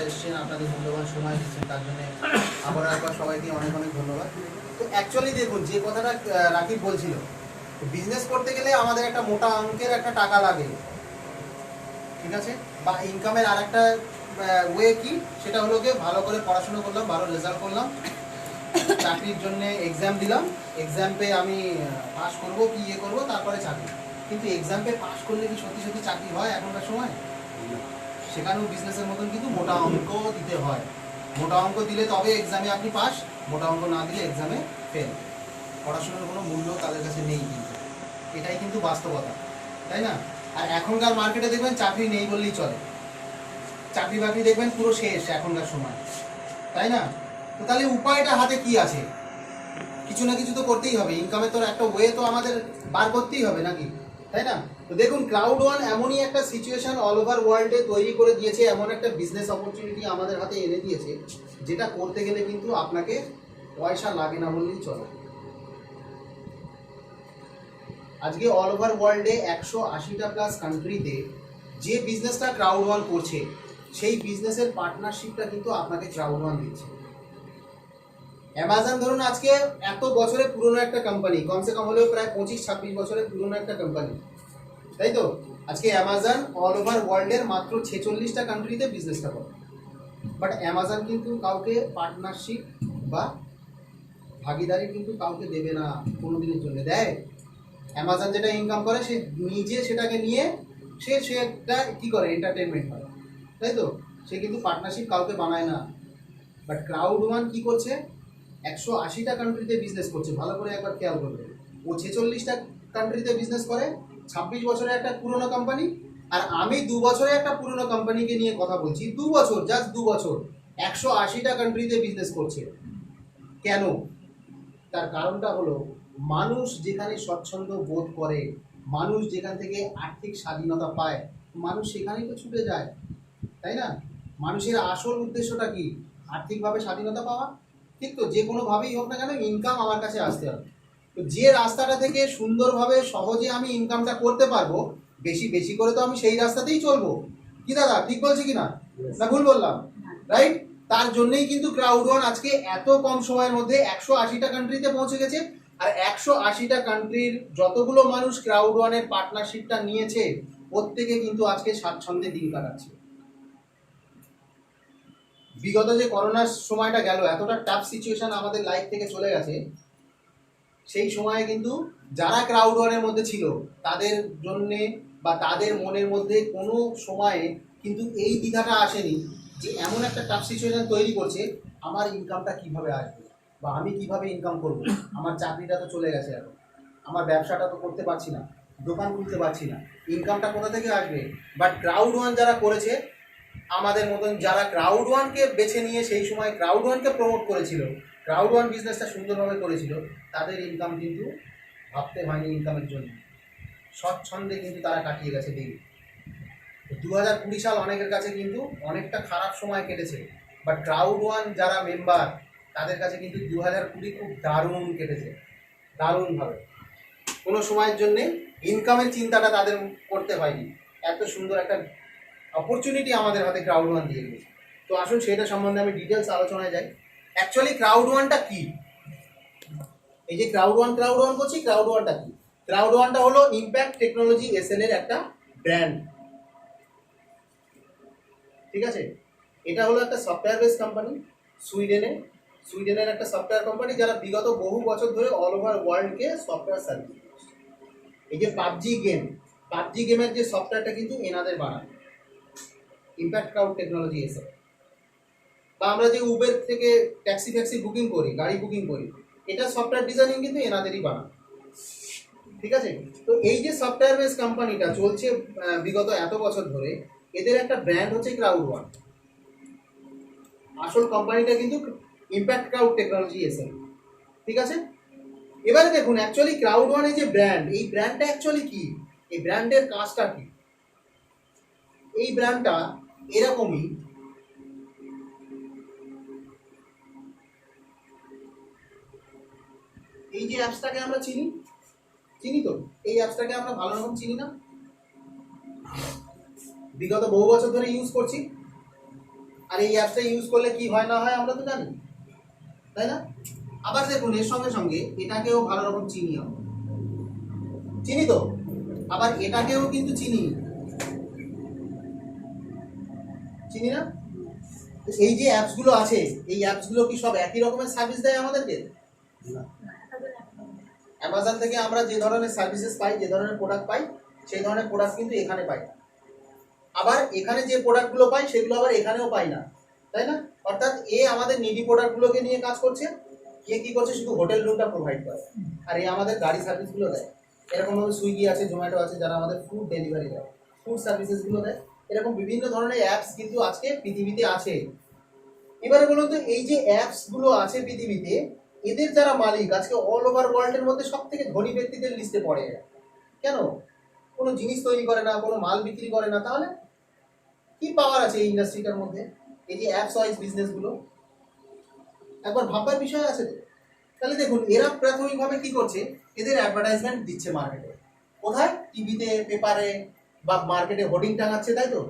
এসেছেন, আপনাদের মূল্যবান সময় দিচ্ছেন, তার জন্য আবার একবার সবাইকে অনেক অনেক ধন্যবাদ। তো অ্যাকচুয়ালি দেখুন, যে কথাটা রাকিব বলছিল, বিজনেস করতে গেলে আমাদের একটা মোটা অঙ্কের একটা টাকা লাগে, ঠিক আছে, বা ইনকামের আর একটা ওয়ে কি, সেটা হলো গিয়ে ভালো করে পড়াশোনা করলাম, ভালো রেজাল্ট করলাম, চাকরির জন্য এক্সাম দিলাম, এক্সাম পেয়ে আমি পাস করবো কি ইয়ে করবো, তারপরে চাকরি। কিন্তু এক্সাম পেয়ে পাস করলে কি সত্যি সত্যি চাকরি হয় এখনকার সময়? সেখানেও বিজনেসের মতন কিন্তু মোটা অঙ্ক দিতে হয়। মোটা অঙ্ক দিলে তবে এক্সামে আপনি পাস, মোটা অঙ্ক না দিলে এক্সামে ফেল। পড়াশোনার কোনো মূল্য তাদের কাছে নেই কিন্তু, এটাই কিন্তু বাস্তবতা, তাই না? আর এখনকার মার্কেটে দেখবেন চাকরি নেই বললেই চলে, চাকরি বাকরি দেখবেন পুরো শেষ এখনকার সময়, তাই না? তো তাহলে উপায়টা হাতে কি আছে? কিছু না কিছু তো করতেই হবে, ইনকামের তো একটা ওয়ে তো আমাদের বার করতেই হবে নাকি, তাই না? তো দেখুন, ক্লাউড ওয়ান এমনই একটা সিচুয়েশন অল ওভার ওয়ার্ল্ডে তৈরি করে দিয়েছে, এমন একটা বিজনেস অপরচুনিটি আমাদের হাতে এনে দিয়েছে, যেটা করতে গেলে কিন্তু আপনাকে পয়সা লাগে না বললেই চলে। আজকে অল ওভার ওয়ার্ল্ডে 180টা প্লাস কান্ট্রিতে যে বিজনেসটা ক্রাউড ওয়ান করছে, সেই বিজনেসের পার্টনারশিপটা কিন্তু আপনাকে ক্রাউড ওয়ান দিচ্ছে। অ্যামাজন ধরুন আজকে এত বছরের পুরনো একটা কোম্পানি, কমসে কম হলেও প্রায় 25-26 বছরের পুরনো একটা কোম্পানি, তাই তো? আজকে অ্যামাজন অল ওভার ওয়ার্ল্ডের মাত্র 46টা কান্ট্রিতে বিজনেসটা করে। বাট অ্যামাজন কিন্তু কাউকে পার্টনারশিপ বা ভাগিদারি কিন্তু কাউকে দেবে না কোনো দিনের জন্য। দেয়? অ্যামাজন যেটা ইনকাম করে সে নিজে সেটাকে নিয়ে সেটা কী করে, এন্টারটেনমেন্ট হয়, তাই তো? সে কিন্তু পার্টনারশিপ কাউকে বানায় না। বাট ক্রাউড ওয়ান কী করছে? 180টা কান্ট্রিতে বিজনেস করছে, ভালো করে একবার খেয়াল করবে। ও 46টা কান্ট্রিতে বিজনেস করে, 26 বছরের একটা পুরনো কোম্পানি, আর আমি 2 বছরের একটা পুরনো কোম্পানিকে নিয়ে কথা বলছি। 2 বছর, জাস্ট 2 বছর 180টা কান্ট্রিতে বিজনেস করছে। কেন? তার কারণটা হলো, মানুষ যেখানে স্বচ্ছন্দ বোধ করে, মানুষ যেখান থেকে আর্থিক স্বাধীনতা পায়, মানুষ সেখানেই তো ছুটে যায়, তাই না? মানুষের আসল উদ্দেশ্যটা কি? আর্থিকভাবে স্বাধীনতা পাওয়া, ঠিক তো? যে কোনোভাবেই হোক না কেন, ইনকাম আমার কাছে আসতে হবে। তো যে রাস্তাটা থেকে সুন্দরভাবে সহজে আমি ইনকামটা করতে পারবো, বেশি বেশি করে তো আমি সেই রাস্তাতেই চলবো। কি দাদা, ঠিক বলছি কি না? না ভুল বললাম? রাইট? তার জন্যই কিন্তু ক্রাউড ওয়ান আজকে এত কম সময়ের মধ্যে 180টা কান্ট্রিতে পৌঁছে গেছে। আর 180টা কান্ট্রির যতগুলো মানুষ ক্রাউড ওয়ানের পার্টনারশিপটা নিয়েছে, প্রত্যেকে কিন্তু আজকে স্বাচ্ছন্দ্যে দিন কাটাচ্ছে। বিগত যে করোনার সময়টা গেল, এতটা টাফ সিচুয়েশন আমাদের লাইফ থেকে চলে গেছে, সেই সময়ে কিন্তু যারা ক্রাউড ওয়ানের মধ্যে ছিল, তাদের জন্যে বা তাদের মনের মধ্যে কোনো সময়ে কিন্তু এই দ্বিধাটা আসেনি যে এমন একটা টাফ সিচুয়েশন তৈরি করছে, আমার ইনকামটা কিভাবে আসবে, বা আমি কিভাবে ইনকাম করব। আমার চাকরিটা তো চলে গেছে, এখন আমার ব্যবসাটা তো করতে পারছি না, দোকান খুলতে পারছি না, ইনকামটা কোথা থেকে আসবে? বাট ক্রাউড ওয়ান যারা করেছে, আমাদের মতন যারা ক্রাউড ওয়ানকে বেছে নিয়ে সেই সময় ক্রাউড ওয়ানকে প্রমোট করেছিল, ক্রাউড ওয়ান বিজনেসটা সুন্দরভাবে করেছিল, তাদের ইনকাম কিন্তু ভাবতে হয়নি ইনকামের জন্য, স্বচ্ছন্দে কিন্তু তারা কাটিয়ে গেছে দিন। 2020 সাল অনেকের কাছে কিন্তু অনেকটা খারাপ সময় কেটেছে, বাট ক্রাউড ওয়ান যারা মেম্বার, তাদের কাছে কিন্তু 2020 খুব দারুণ কেটেছে, দারুণভাবে। কোনো সময়ের জন্যে ইনকামের চিন্তাটা তাদের করতে হয়নি। এত সুন্দর একটা অপরচুনিটি আমাদের হাতে ক্রাউড ওয়ান দিয়ে দিয়েছে। তো আসুন সেটা সম্বন্ধে আমি ডিটেলস আলোচনায় যাই। অ্যাকচুয়ালি ক্রাউড ওয়ানটা কি? এই যে ক্রাউড ওয়ান করছি, ক্রাউড ওয়ানটা কি? ক্রাউড ওয়ানটা হলো ইম্প্যাক্ট টেকনোলজি এসএল এর একটা ব্র্যান্ড, ঠিক আছে? এটা হলো একটা সফটওয়্যার বেস কোম্পানি, সুইডেনের একটা সফটওয়্যার কোম্পানি, যারা বিগত বহু বছর ধরে অল ওভার ওয়ার্ল্ডকে সফটওয়্যার সার্ভিস। এই যে পাবজি গেমের যে সফটওয়্যারটা কিন্তু এনাদের বানানো, ইম্প্যাক্ট ক্লাউড টেকনোলজি এসে। বা আমরা যে উবের থেকে ট্যাক্সি বুকিং করি, গাড়ি বুকিং করি, এটা সফটওয়্যার ডিজাইনিং কিন্তু এনাদেরই বানানো, ঠিক আছে? তো এই যে সফটওয়্যার বেস কোম্পানিটা চলছে বিগত এত বছর ধরে, এদের একটা ব্র্যান্ড হচ্ছে ক্রাউড ওয়ান। আসল কোম্পানিটা কিন্তু ইম্প্যাক্ট ক্লাউড টেকনোলজি এসে, ঠিক আছে? এবারে দেখুন, অ্যাকচুয়ালি ক্রাউড ওয়ানের যে ব্র্যান্ড, এই ব্র্যান্ডটা অ্যাকচুয়ালি কি? এই ব্র্যান্ডের কাজটা কি? এই ব্র্যান্ডটা এরকমই, এই যে অ্যাপসটাকে আমরা চিনি তো, এই অ্যাপসটাকে আমরা ভালো রকম চিনি না, বিগত বহু বছর ধরে ইউজ করছি। আর এই অ্যাপসটা ইউজ করলে কি হয় না হয় আমরা তো জানি, তাই না? আবার দেখুন এর সঙ্গে সঙ্গে এটাকেও ভালো রকম চিনি আমরা, চিনি তো, আবার এটাকেও কিন্তু চিনি, চিনি না? এই যে অ্যাপসগুলো আছে, এই অ্যাপসগুলো কি সব একই রকমের সার্ভিস দেয় আমাদেরকে? অ্যামাজন থেকে আমরা যে ধরনের সার্ভিসেস পাই, যে ধরনের প্রোডাক্ট পাই, সেই ধরনের প্রোডাক্ট কিন্তু এখানে পাই। আবার এখানে যে প্রোডাক্টগুলো পাই সেগুলো আবার এখানেও পাই না, তাই না? অর্থাৎ এ আমাদের নিডি প্রোডাক্টগুলোকে নিয়ে কাজ করছে, এ কি করছে শুধু হোটেল রুমটা প্রোভাইড করে, আর এ আমাদের গাড়ি সার্ভিসগুলো দেয়। এরকমভাবে সুইগি আছে, জোম্যাটো আছে, যারা আমাদের ফুড ডেলিভারি দেয়, ফুড সার্ভিসেসগুলো দেয়। এরকম বিভিন্ন ধরনের অ্যাপস কিন্তু আজকে পৃথিবীতে আছে। এবারে বলুন তো, এই যে অ্যাপসগুলো আছে পৃথিবীতে, এদের যারা মালিক আজকে অল ওভার ওয়ার্ল্ডের মধ্যে সব থেকে ধনী ব্যক্তিদের লিস্টে পড়ে এরা। কেন? কোনো জিনিস তৈরি করে না, কোনো মাল বিক্রি করে না, তাহলে কি পাওয়ার আছে এই ইন্ডাস্ট্রিটার মধ্যে? এই যে অ্যাপস ওয়াইজ বিজনেসগুলো, একবার ভাববার বিষয় আছে তো। তাহলে দেখুন এরা প্রাথমিকভাবে কি করছে, এদের অ্যাডভার্টাইজমেন্ট দিচ্ছে মার্কেটে, কোথায়? টিভিতে, পেপারে বা মার্কেটে হোর্ডিং টাঙাচ্ছে, তাই তো?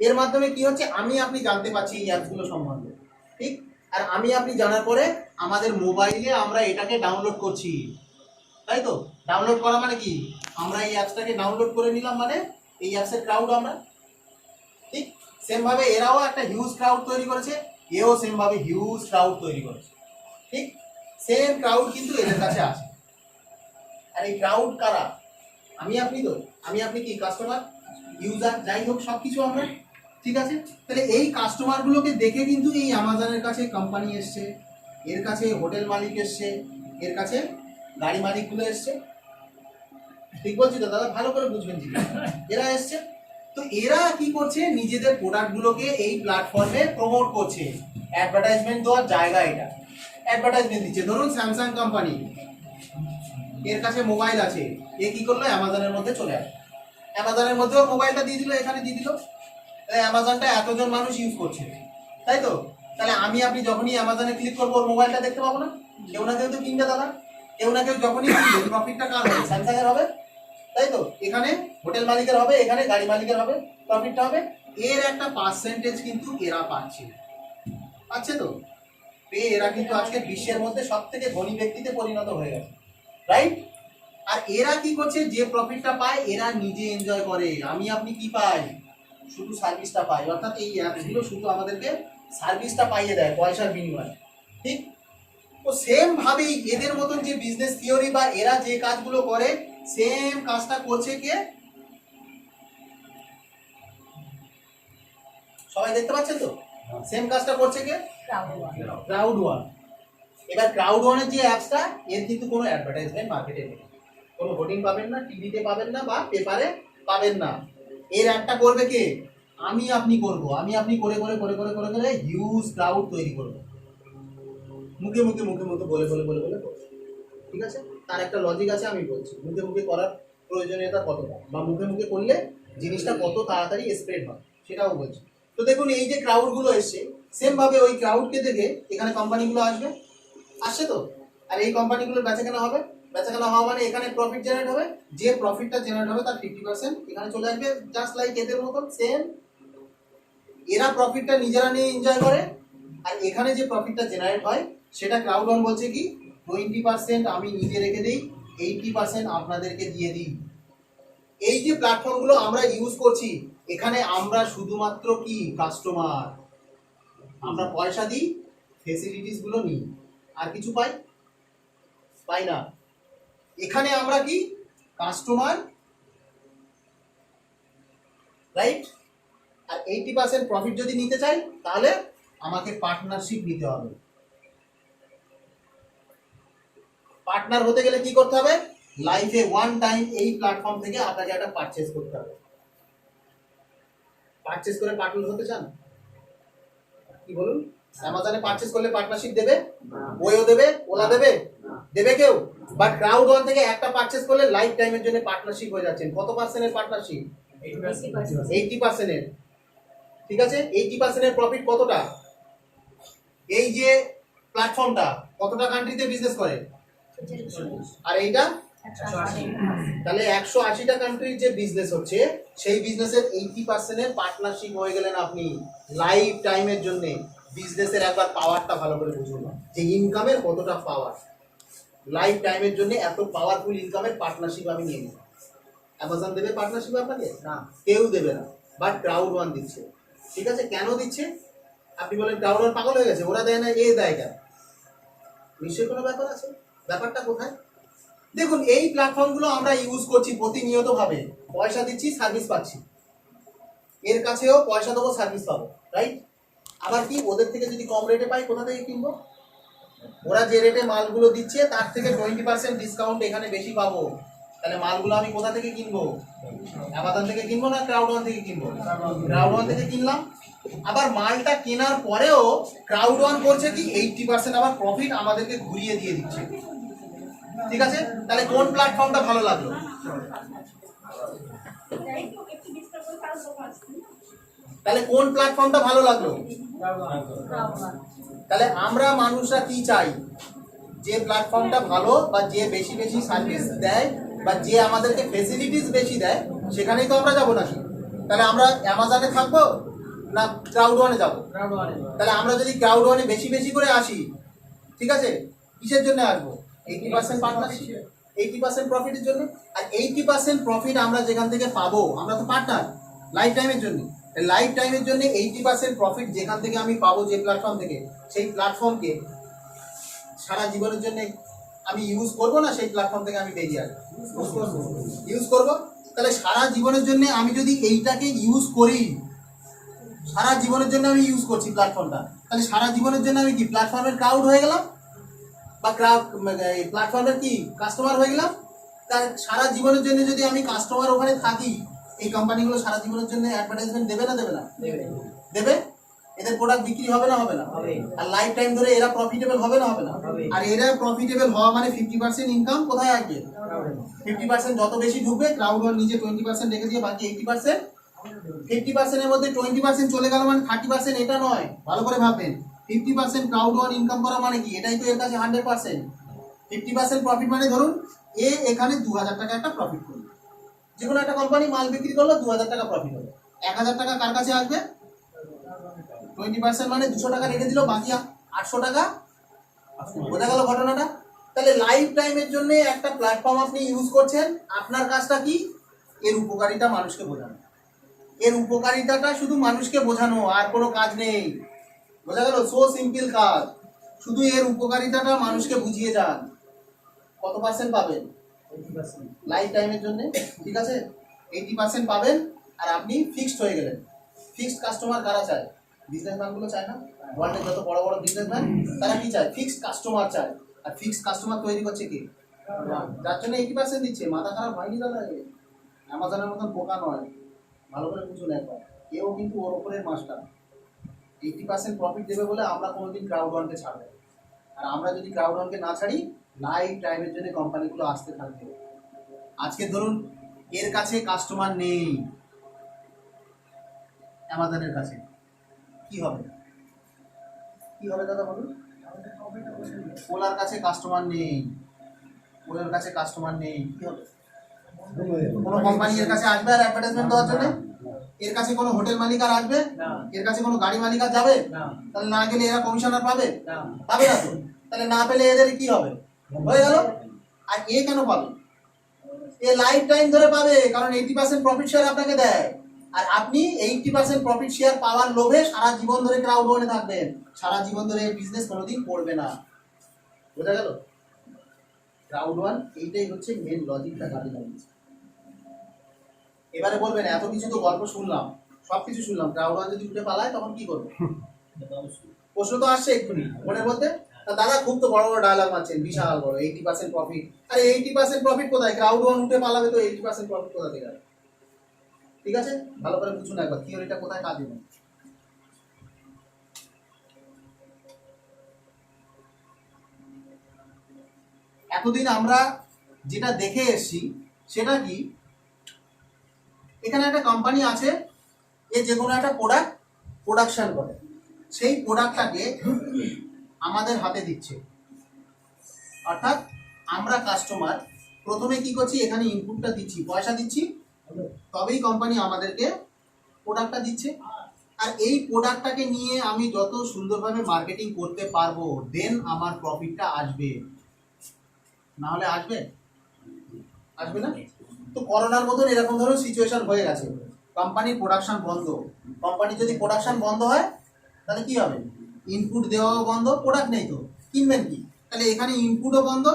এর মাধ্যমে কি হচ্ছে, আমি আপনি জানতে পারছি এই অ্যাপসগুলো সম্বন্ধে, ঠিক? আর আমি আপনি জানার পরে আমাদের মোবাইলে আমরা এটাকে ডাউনলোড করছি, তাই তো? ডাউনলোড করা মানে কি, আমরা এই অ্যাপসটাকে ডাউনলোড করে নিলাম, মানে এই অ্যাপসের ক্রাউড আমরা, ঠিক? সেম ভাবে এরাও একটা হিউজ ক্রাউড তৈরি করেছে, এও সেম ভাবে হিউজ ক্রাউড তৈরি করেছে, ঠিক? সেম ক্রাউড কিন্তু এদের কাছে আছে। আর এই ক্রাউড কারা? আমি আপনি তো, আমি আপনি কি কাস্টমার, ইউজার, যাই হোক সব কিছু আমরা, ঠিক আছে? তাহলে এই কাস্টমারগুলোকে দেখে কিন্তু এই অ্যামাজনের কাছে কোম্পানি এসছে, এর কাছে হোটেল মালিক এসছে, এর কাছে গাড়ি মালিকগুলো এসছে, ঠিক বলছি তো দাদা? ভালো করে বুঝবেন জিনিস, এরা এসছে। তো এরা কি করছে, নিজেদের প্রোডাক্টগুলোকে এই প্ল্যাটফর্মে প্রমোট করছে, অ্যাডভার্টাইজমেন্ট দেওয়ার জায়গা এটা, অ্যাডভার্টাইজমেন্ট দিচ্ছে। ধরুন স্যামসাং কোম্পানি, এর কাছে মোবাইল আছে, এ কি করলো, অ্যামাজনের মধ্যে চলে আসে, অ্যামাজনের মধ্যেও মোবাইলটা দিয়ে দিল, এখানে দিয়ে দিল, তাহলে অ্যামাজনটা এতজন মানুষ ইউজ করছে, তাই তো? তাহলে আমি আপনি যখনই অ্যামাজনে ক্লিক করবো ওর মোবাইলটা দেখতে পাবো না? কেউ না কেউ তো কিনবে দাদা, কেউ না কেউ যখনই কিনবে প্রফিটটা কার হবে? স্যামসাং এর হবে, তাই তো? এখানে হোটেল মালিকের হবে, এখানে গাড়ি মালিকের হবে, প্রফিটটা হবে। এর একটা পার্সেন্টেজ কিন্তু এরা পাচ্ছে, পাচ্ছে তো? পেয়ে এরা কিন্তু আজকে বিশ্বের মধ্যে সব থেকে ধনী ব্যক্তিতে পরিণত হয়ে গেছে, রাইট? আর এরা কি করছে, যে প্রফিটটা পায় এরা নিজে এনজয় করে, আমি আপনি কি পাই? শুধু সার্ভিসটা পাই। অর্থাৎ এই অ্যাপসগুলো শুধু আমাদেরকে সার্ভিসটা পাইয়ে দেয় পয়সার বিনিময়ে, ঠিক? তো সেম ভাবেই এদের মতন যে বিজনেস থিওরি বা এরা যে কাজগুলো করে, সেম কাজটা করছে কে? সবাই দেখতে পাচ্ছেন তো? সেম কাজটা করছে কে? Crowd one. এবার ক্রাউড ওয়ানের যে অ্যাপসটা, এর কিন্তু কোনো অ্যাডভার্টাইজমেন্ট মার্কেটে নেই, কোনো হোর্ডিং পাবেন না, টিভিতে পাবেন না, বা পেপারে পাবেন না। এর একটা করবে কে? আমি আপনি করব, আমি আপনি করে করে করে করে করে করে হিউজ ক্রাউড তৈরি করব, মুখে মুখে মুখে মুখে বলে বলে বলে বলে করবো, ঠিক আছে? তার একটা লজিক আছে, আমি বলছি মুখে মুখে করার প্রয়োজনীয়তা কতটা, বা মুখে মুখে করলে জিনিসটা কত তাড়াতাড়ি স্প্রেড হয় সেটাও বলছি। তো দেখুন এই যে ক্রাউডগুলো এসছে, সেম ভাবে ওই ক্রাউডকে দেখে এখানে কোম্পানিগুলো আসবে, আসছে তো? আর এই কোম্পানিগুলোর বেচাকেনা হবে, বেচাকেনা হওয়া মানে এখানে প্রফিট জেনারেট হবে, যে প্রফিটটা জেনারেট হবে তার 50% এখানে চলে আসবে, জাস্ট লাইক এদের মতন সেম। এরা প্রফিটটা নিজেরা নিয়ে এনজয় করে, আর এখানে যে প্রফিটটা জেনারেট হয় সেটা ক্রাউড ওয়ান বলছে কি, 20% আমি নিজে রেখে দিই, 80% আপনাদেরকে দিয়ে দিই। এই যে প্ল্যাটফর্মগুলো আমরা ইউজ করছি, এখানে আমরা শুধুমাত্র কি কাস্টমার, আমরা পয়সা দিই, ফেসিলিটিস গুলো নিই, আর কিছু পাই? পাই না। এখানে আমরা কি কাস্টমার, রাইট? আর 80% প্রফিট যদি নিতে চাই তাহলে আমাকে পার্টনারশিপ নিতে হবে। পার্টনার হতে গেলে কি করতে হবে? লাইফে ওয়ান টাইম এই প্ল্যাটফর্ম থেকে আপনাকে একটা পারচেজ করতে হবে। পারচেজ করে পার্টনার হতে চান? কি বলুন? অ্যামাজনে পারচেজ করলে পার্টনারশিপ দেবে? ওইও দেবে, ওলা দেবে? দেবে কেউ? বাট ক্রাউড ওয়ান থেকে একটা পারচেজ করলে লাইফ টাইমের জন্য পার্টনারশিপ হয়ে যাচ্ছেন। কত পার্সেন্টের পার্টনারশিপ? 80%। ঠিক আছে, 80%-এর প্রফিট কতটা? এই যে প্ল্যাটফর্মটা কতটা কান্ট্রিতে বিজনেস করে? আর এইটা তাহলে 180টা কান্ট্রির যে বিজনেস হচ্ছে সেই বিজনেসের 80% পার্টনারশিপ হয়ে গেলেন আপনি লাইফ টাইমের জন্য। বিজনেসের একবার পাওয়ারটা ভালো করে বুঝুন, যে ইনকামের কতটা পাওয়ার। লাইফ টাইমের জন্য এত পাওয়ারফুল ইনকামের পার্টনারশিপ আমি নিয়ে নিলাম। অ্যামাজন দেবে পার্টনারশিপ আপনাকে? না, কেউ দেবে না, বাট ক্রাউড ওয়ান দিচ্ছে। ঠিক আছে, কেন দিচ্ছে? আপনি বলেন ক্রাউড ওয়ান পাগল হয়ে গেছে, ওরা দেয় না, এ দেয় কেন? নিশ্চয়ই কোনো ব্যাপার আছে। ব্যাপারটা কোথায়? দেখুন, এই প্ল্যাটফর্মগুলো আমরা ইউজ করছি প্রতিনিয়ত ভাবে, পয়সা দিচ্ছি, সার্ভিস পাচ্ছি। এর কাছেও পয়সা দেবো, সার্ভিস পাবো, রাইট? আবার কি, ওদের থেকে যদি কম রেটে পাই, কোথা থেকে কিনবো? ওরা যে রেটে মালগুলো দিচ্ছে তার থেকে 20% ডিসকাউন্ট এখানে বেশি পাবো। তাহলে মালগুলো আমি কোথা থেকে কিনবো? অ্যামাজন থেকে কিনবো না ক্রাউড ওয়ান থেকে কিনবো? ক্রাউড ওয়ান থেকে কিনলাম। আবার মালটা কেনার পরেও ক্রাউড ওয়ান করছে কি, 80% আবার প্রফিট আমাদেরকে ঘুরিয়ে দিয়ে দিচ্ছে। ঠিক আছে, তাহলে কোন প্ল্যাটফর্মটা ভালো লাগলো? তাহলে কোন প্ল্যাটফর্মটা ভালো লাগলো? তাহলে আমরা মানুষরা কি চাই? যে প্ল্যাটফর্মটা ভালো বা যে বেশি বেশি সার্ভিস দেয় বা যে আমাদেরকে ফেসিলিটিস বেশি দেয় সেখানেই তো আমরা যাবো নাকি? তাহলে আমরা অ্যামাজনে থাকবো না ক্রাউড ওয়ানে যাবো? তাহলে আমরা যদি ক্রাউড ওয়ানে বেশি বেশি করে আসি, ঠিক আছে, কিসের জন্য আসবো? 80% পার্টনারশিপ, 80% প্রফিটের জন্য। আর 80% প্রফিট আমরা যেখান থেকে পাবো, আমরা তো পার্টনার লাইফ টাইমের জন্য। লাইফ টাইমের জন্য 80% প্রফিট যেখান থেকে আমি পাবো, যে প্ল্যাটফর্ম থেকে, সেই প্ল্যাটফর্মকে সারা জীবনের জন্য আমি ইউজ করবো না সেই প্ল্যাটফর্ম থেকে আমি বেরিয়ে আসবো? ইউজ করবো। তাহলে সারা জীবনের জন্য আমি যদি এইটাকে ইউজ করি, সারা জীবনের জন্য আমি ইউজ করছি প্ল্যাটফর্মটা, তাহলে সারা জীবনের জন্য আমি কি প্ল্যাটফর্মের ক্রাউড হয়ে গেলাম বা প্ল্যাটফর্মের কি কাস্টমার হয়ে গেলাম? তার সারা জীবনের জন্য যদি আমি কাস্টমার ওখানে থাকি, এই কোম্পানিগুলো সারা জীবনের জন্য অ্যাডভার্টাইজমেন্ট দেবে না দেবে না? দেবে। এদের প্রোডাক্ট বিক্রি হবে না হবে না? আর লাইফ টাইম ধরে এরা প্রফিটেবল হবে না হবে না? আর এরা প্রফিটেবল হওয়া মানে 50% ইনকাম কোথায় আসবে? 50% যত বেশি ঢুকবে, ক্রাউড ওয়ান নিজে 20% রেখে দিয়ে বাকি 80%, 50% এর মধ্যে 20% চলে গেল মানে 30%। এটা নয়, ভালো করে ভাববেন। 50% ক্রাউড ওয়ান ইনকাম করা মানে কি? এটাই তো এর কাছে 100%। 50% প্রফিট মানে ধরুন এ এখানে 2000 টাকা একটা প্রফিট করলো, যে কোনো একটা কোম্পানি মাল বিক্রি করলো, 2000 টাকা প্রফিট হলো। 1000 টাকা কার কাছে আসবে? 20% মানে 200 টাকা রেখে দিল, বাকি 800 টাকা। বোঝা গেল ঘটনাটা? তাহলে লাইফ টাইমের জন্য একটা প্ল্যাটফর্ম আপনি ইউজ করছেন, আপনার কাজটা কি? এর উপকারিতা মানুষকে বোঝানো। এর উপকারিতাটা শুধু মানুষকে বোঝানো, আর কোনো কাজ নেই। বোঝা গেল? সো সিম্পল কাজ, শুধু এর উপকারিতাটা মানুষকে বুঝিয়ে যান। কত পার্সেন্ট পাবেন? 80% লাইফ টাইমের জন্য। ঠিক আছে, 80% পাবেন। আর আপনি ফিক্সড হয়ে গেলেন। ফিক্সড কাস্টমার কারা চায়? বিজনেসম্যানগুলো চায় না? ওয়ার্ল্ডের যত বড় বড় বিজনেসম্যান তারা কি চায়? ফিক্সড কাস্টমার চায়। আর ফিক্সড কাস্টমার তৈরি করছে কি? যার জন্য 80% দিচ্ছে। মাথা খারাপ হয়নি দাদা? অ্যামাজনের মতন বোকা নয়, ভালো করে বুঝুন একবার। এও কিন্তু ওর ওপরের মাস্টার। 80% প্রফিট দেবে বলে আমরা কোনোদিন ক্রাউড ওয়ানকে ছাড়বো। আর আমরা যদি ক্রাউড ওয়ানকে না ছাড়ি, লাইফ টাইমের জন্য কোম্পানিগুলো আসতে থাকবে। আজকে ধরুন এর কাছে কাস্টমার নেই, অ্যামাজনের কাছে, কি হবে? কি হবে দাদা বলুন? ওলার কাছে কাস্টমার নেই, ওলার কাছে কাস্টমার নেই, কি হবে? কোনো কোম্পানি এর কাছে আসবে আর অ্যাডভার্টাইজমেন্ট দেওয়ার জন্য? এর কাছে কোনো হোটেল মালিক আর আসবে? এর কাছে কোনো গাড়ি মালিক আর যাবে? তাহলে না গেলে এরা কমিশনার পাবে? পাবে না তো। তাহলে না পেলে এদের কি হবে? হয়ে গেল। আর এ কেন পাবে? এ লাইফ টাইম ধরে পাবে, কারণ 80% প্রফিট শেয়ার আপনাকে দেয়। আর আপনি 80% প্রফিট শেয়ার পাওয়ার লোভে সারা জীবন ধরে ক্রাউড ওয়ানে থাকবেন, সারা জীবন ধরে এই বিজনেস কোনোদিন করবে না। বোঝা গেল? ক্রাউড ওয়ান এইটাই হচ্ছে মেন লজিকটা কাজে লাগিয়েছে। এবারে বলবেন এত কিছু তো গল্প শুনলাম, সব কিছু শুনলাম, ক্রাউড ওয়ান যদি উঠে পালায় তখন কি করবো? প্রশ্ন তো আসছে এক্ষুনি মনের মধ্যে, দাদা খুব তো বড় বড় ডায়লগ মারছেন, বিশাল বড় 80% প্রফিট। আরে 80% প্রফিট কোথায়? ক্রাউড ওয়ান উঠে পালাবে তো 80% প্রফিট কোথা থেকে? ঠিক আছে, ভালো করে বুঝুন একবার থিওরিটা কোথায় কাজ দেবেন। এতদিন আমরা যেটা দেখে এসছি সেটা কি, এখানে একটা কোম্পানি আছে, এ যে কোনো একটা প্রোডাক্ট প্রোডাকশন করে, সেই প্রোডাক্টটাকে আমাদের হাতে দিচ্ছে। অর্থাৎ আমরা কাস্টমার প্রথমে কি করছি, এখানে ইনপুটটা দিচ্ছি, পয়সা দিচ্ছি, তবেই কোম্পানি আমাদেরকে প্রোডাক্টটা দিচ্ছে। আর এই প্রোডাক্টটাকে নিয়ে আমি যত সুন্দরভাবে মার্কেটিং করতে পারবো, দেন আমার প্রফিটটা আসবে। না হলে আসবে? আসবে না। তো করোনার মতন এরকম ধরনের সিচুয়েশন হয়ে গেছে, কোম্পানির প্রোডাকশন বন্ধ। কোম্পানি যদি প্রোডাকশন বন্ধ হয় তাহলে কি হবে? ইনপুট দেওয়াও বন্ধ, প্রোডাক্ট নেই তো কিনবেন কি? তাহলে এখানে ইনপুটও বন্ধ,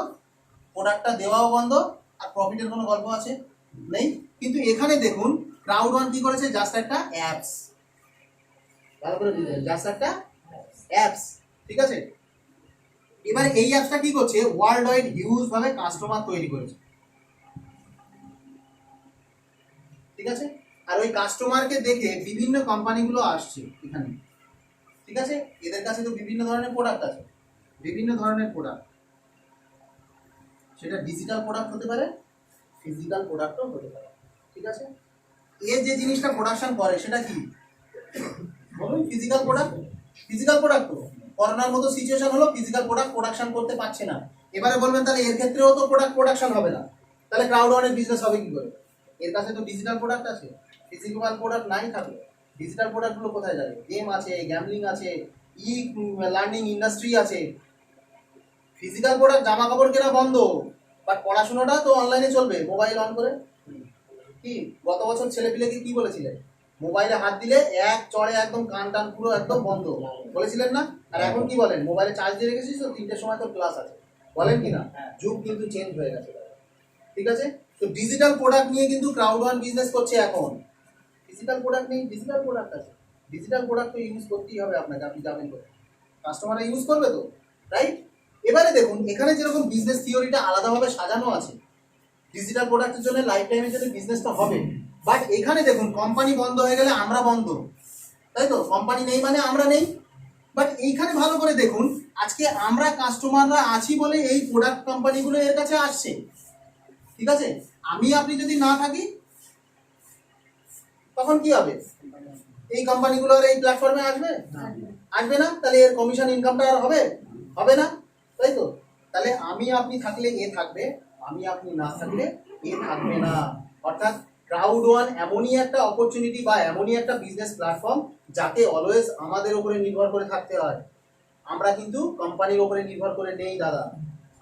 প্রোডাক্টটা দেওয়াও বন্ধ, আর প্রফিটের কোনো গল্প আছে? নেই। কিন্তু এখানে দেখুন ক্রাউড1 কি করেছে, জাস্ট একটা অ্যাপস, ভালো করে বুঝলেন, জাস্ট একটা অ্যাপস, ঠিক আছে। এবার এই অ্যাপসটা কি করছে, ওয়ার্ল্ড ওয়াইড হিউজ ভাবে কাস্টমার তৈরি করেছে, ঠিক আছে। আর ওই কাস্টমারকে দেখে বিভিন্ন কোম্পানিগুলো আসছে এখানে, ঠিক আছে। এদের কাছে তো বিভিন্ন ধরনের প্রোডাক্ট আছে, বিভিন্ন ধরনের প্রোডাক্ট, সেটা ডিজিটাল প্রোডাক্ট হতে পারে, ফিজিক্যাল প্রোডাক্টও হতে পারে, ঠিক আছে। এর যে জিনিসটা প্রোডাকশন করে সেটা কি বলুন? Physical product. ফিজিক্যাল প্রোডাক্ট তো করোনার মতো সিচুয়েশন হলো, ফিজিক্যাল প্রোডাক্ট প্রোডাকশন করতে পারছে না। এবারে বলবেন তাহলে এর ক্ষেত্রেও তো প্রোডাক্ট প্রোডাকশন হবে না, তাহলে ক্রাউড1 বিজনেস হবে কি করে? এর কাছে তো ডিজিটাল প্রোডাক্ট আছে, ফিজিক্যাল প্রোডাক্ট নাই থাকলে ডিজিটাল প্রোডাক্টগুলো কোথায় যাবে? গেম আছে, গ্যামলিং আছে, ই লার্নিং ইন্ডাস্ট্রি আছে। ফিজিক্যাল প্রোডাক্ট জামা কাপড় কেনা বন্ধ, বাট পড়াশোনাটা তো অনলাইনে চলবে মোবাইল অন করে। কি গত বছর ছেলেপিলেকে কি বলেছিলেন? মোবাইলে হাত দিলে এক চড়ে একদম কান টান পুরো একদম বন্ধ বলেছিলেন না? আর এখন কি বলেন? মোবাইলে চার্জ দিয়ে রেখেছিস তো 3টের সময় তোর ক্লাস আছে, বলেন কি না? যুগ কিন্তু চেঞ্জ হয়ে গেছে, ঠিক আছে। তো ডিজিটাল প্রোডাক্ট নিয়ে কিন্তু ক্রাউড1 বিজনেস করছে এখন। ফিজিক্যাল প্রোডাক্ট নেই, ডিজিটাল প্রোডাক্ট আছে। ডিজিটাল প্রোডাক্ট তো ইউজ করতেই হবে আপনাকে, আপনি যাবেন করে, কাস্টমাররা ইউজ করবে তো, রাইট। এবারে দেখুন এখানে যেরকম বিজনেস থিওরিটা আলাদাভাবে সাজানো আছে, ডিজিটাল প্রোডাক্টের জন্য লাইফ টাইমের জন্য বিজনেসটা হবে, বাট এখানে দেখুন কোম্পানি বন্ধ হয়ে গেলে আমরা বন্ধ, তাই তো? কোম্পানি নেই মানে আমরা নেই। বাট এইখানে ভালো করে দেখুন, আজকে আমরা কাস্টমাররা আছি বলে এই প্রোডাক্ট কোম্পানিগুলো এর কাছে আসছে, ঠিক আছে। আমি আপনি যদি না থাকি তখন কি হবে? এই কোম্পানিগুলো আর এই প্ল্যাটফর্মে আসবে? আসবে না। তাহলে এর কমিশন ইনকামটা আর হবে? হবে না, তাই তো? তাহলে আমি আপনি থাকলে এ থাকবে, আমি আপনি না থাকলে এ থাকবে না। অর্থাৎ ক্রাউড1 এমনই একটা অপরচুনিটি বা এমনই একটা বিজনেস প্ল্যাটফর্ম যাতে অলওয়েজ আমাদের উপরে নির্ভর করে থাকতে হয়। আমরা কিন্তু কোম্পানির উপরে নির্ভর করে নেই দাদা,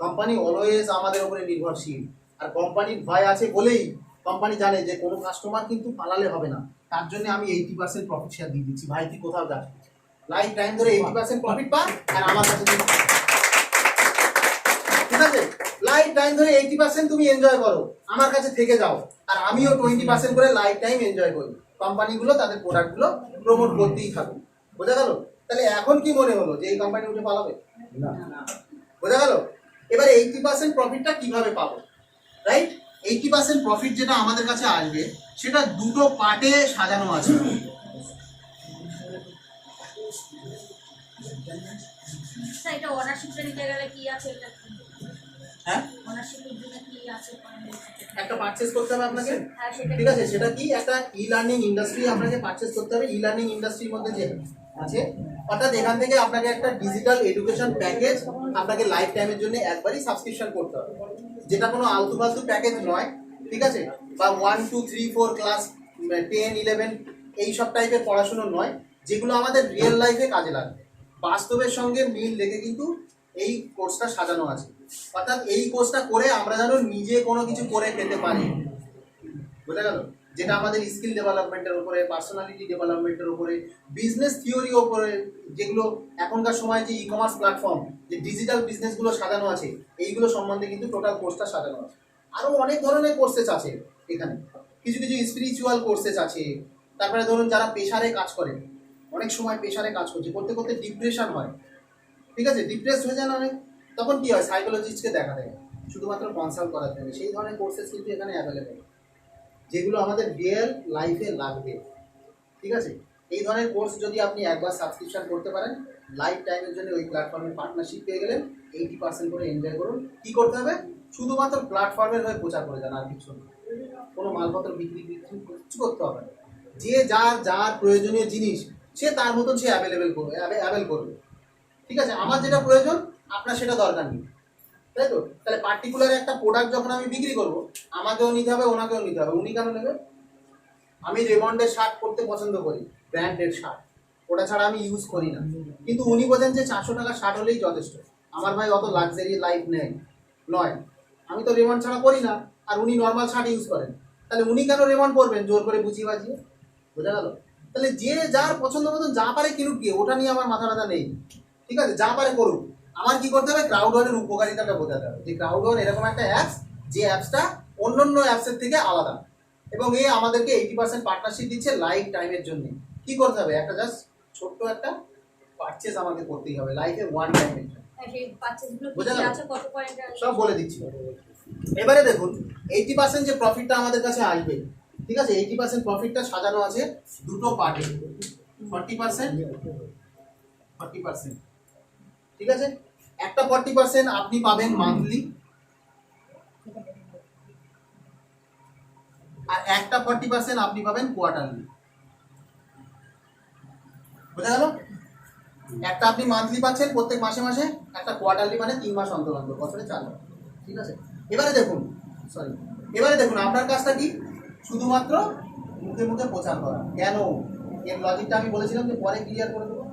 কোম্পানি অলওয়েজ আমাদের উপরে নির্ভরশীল। আর কোম্পানির ভয় আছে বলেই কোম্পানি জানে যে কোনো কাস্টমার কিন্তু পালালে হবে না, তার জন্য আমি 80% প্রফিট শেয়ার দিয়ে দিচ্ছি। ভাই তুই কোথাও যাস, লাইফ টাইম ধরে 80% প্রফিট পা, আর আমার কাছে তুই, ঠিক আছে, লাইফ টাইম ধরে 80% তুমি এনজয় করো, আমার কাছে থেকে যাও, আর আমিও 20% করে লাইফ টাইম এনজয় করি। কোম্পানিগুলো তাদের প্রোডাক্টগুলো প্রমোট করতেই থাকুক। বোঝা গেল? তাহলে এখন কি মনে হলো যে এই কোম্পানি উঠে পালাবে? না। বোঝা গেল? এবারে 80% প্রফিটটা কিভাবে পাবো, রাইট? 80% প্রফিট যেটা আমাদের কাছে আসবে সেটা দুটো পার্টে সাজানো আছে। এটা ওনারশিপটা নিতে গেলে কি আছে? এটা হ্যাঁ, ওনারশিপের জন্য কি আছে? একটা পারচেজ করতে হবে আপনাকে, হ্যাঁ সেটা ঠিক আছে। সেটা কি? একটা ই লার্নিং ইন্ডাস্ট্রি আপনাকে পারচেজ করতে হবে। ই লার্নিং ইন্ডাস্ট্রির মধ্যে যে আছে, অর্থাৎ এখান থেকে আপনাকে একটা ডিজিটাল এডুকেশন প্যাকেজ আপনাকে লাইফ টাইমের জন্য একবারই সাবস্ক্রিপশন করতে হবে, যেটা কোনো আলতু ফালতু প্যাকেজ নয়, ঠিক আছে। বা 1 2 3 4 ক্লাস 10 11 এই সব টাইপের পড়াশুনো নয়, যেগুলো আমাদের রিয়েল লাইফে কাজে লাগবে, বাস্তবের সঙ্গে মিল রেখে কিন্তু এই কোর্সটা সাজানো আছে। অর্থাৎ এই কোর্সটা করে আমরা যেন নিজে কোনো কিছু করে খেতে পারি, বোঝা গেল? যেটা আমাদের স্কিল ডেভেলপমেন্টের উপরে, পার্সোনালিটি ডেভেলপমেন্টের উপরে, বিজনেস থিওরির উপরে, যেগুলো এখনকার সময় যে ই কমার্স প্ল্যাটফর্ম, যে ডিজিটাল বিজনেসগুলো সাজানো আছে, এইগুলো সম্বন্ধে কিন্তু টোটাল কোর্সটা সাজানো আছে। আরও অনেক ধরনের কোর্সেস আছে এখানে, কিছু কিছু স্পিরিচুয়াল কোর্সেস আছে। তারপরে ধরুন যারা প্রেশারে কাজ করে, অনেক সময় প্রেশারে কাজ করছে, করতে করতে ডিপ্রেশন হয়, ঠিক আছে, ডিপ্রেসড হয়ে যান অনেক, তখন কি হয়? সাইকোলজিস্টকে দেখাতে হবে, শুধুমাত্র কনসাল্ট করাতে হবে। সেই ধরনের কোর্সেস কিন্তু এখানে অ্যাভেলেবেল, যেগুলো আমাদের রিয়েল লাইফে লাগবে, ঠিক আছে। এই ধরনের কোর্স যদি আপনি একবার সাবস্ক্রিপশন করতে পারেন, লাইফ টাইমের জন্য ওই প্ল্যাটফর্মের পার্টনারশিপ পেয়ে গেলেন। 80% করে এনজয় করুন। কী করতে হবে? শুধুমাত্র প্ল্যাটফর্মের হয়ে প্রচার করে যান, আর কিছু না। কোনো মালপত্র বিক্রি কিছু করতে হবে না। যে যার যার প্রয়োজনীয় জিনিস সে তার মতন সে অ্যাভেল করবে, ঠিক আছে। আমার যেটা প্রয়োজন আপনার সেটা দরকার নেই, তাই তো? তাহলে পার্টিকুলার একটা প্রোডাক্ট যখন আমি বিক্রি করব, আমাকেও নিতে হবে, ওনাকেও নিতে হবে। উনি কেন নেবে? আমি রেমন্ডের শার্ট পরতে পছন্দ করি, ব্র্যান্ডেড শার্ট, ওটা ছাড়া আমি ইউজ করি না। কিন্তু উনি বোঝেন যে 400 টাকা শার্ট হলেই যথেষ্ট, আমার ভাই অত লাক্সারি লাইফ নেই, নয়, আমি তো রেমন্ড ছাড়া করি না, আর উনি নর্মাল শার্ট ইউজ করেন, তাহলে উনি কেন রেমন্ড পরবেন জোর করে বুঝিয়ে বাজিয়ে? বোঝা গেল? তাহলে যে যার পছন্দ মতন যা পারে কিনুক, গিয়ে ওটা নিয়ে আমার মাথা ব্যথা নেই, ঠিক আছে? যা পারে করুক। আমার কি করতে হবে? ক্রাউড ওয়ানের উপকারিতাটা বোঝাতে হবে, যে ক্রাউড ওয়ান এরকম একটা অ্যাপস, যে অ্যাপসটা অন্যান্য অ্যাপসের থেকে আলাদা, এবং এ আমাদেরকে 80% পার্টনারশিপ দিচ্ছে লাইফ টাইমের জন্য। কি করতে হবে? একটা জাস্ট ছোট্ট একটা পারচেজ আমাকে করতেই হবে লাইফে, ওয়ান টাইমের জন্য। সেই পারচেজগুলো কি বোঝা কি গেল? আছে, কত পয়েন্ট আছে? সব বলে দিচ্ছি। এবারে দেখুন, 80% যে প্রফিটটা আমাদের কাছে আসবে, ঠিক আছে, 80% প্রফিটটা সাজানো আছে দুটো পার্টে, 40%, 40%, ঠিক আছে? একটা 40% আপনি পাবেন মান্থলি, আর একটা 40% আপনি পাবেন কোয়ার্টারলি। বোঝা গেল? একটা আপনি মান্থলি পাচ্ছেন প্রত্যেক মাসে মাসে, একটা কোয়ার্টারলি মানে 3 মাস অন্তর অন্তর, বছরে 4 বার, ঠিক আছে? এবারে দেখুন, এবারে দেখুন আপনার কাজটা কি? শুধুমাত্র মুখে মুখে প্রচার করা। কেন? এর লজিকটা আমি বলেছিলাম যে পরে ক্লিয়ার করে দেবো,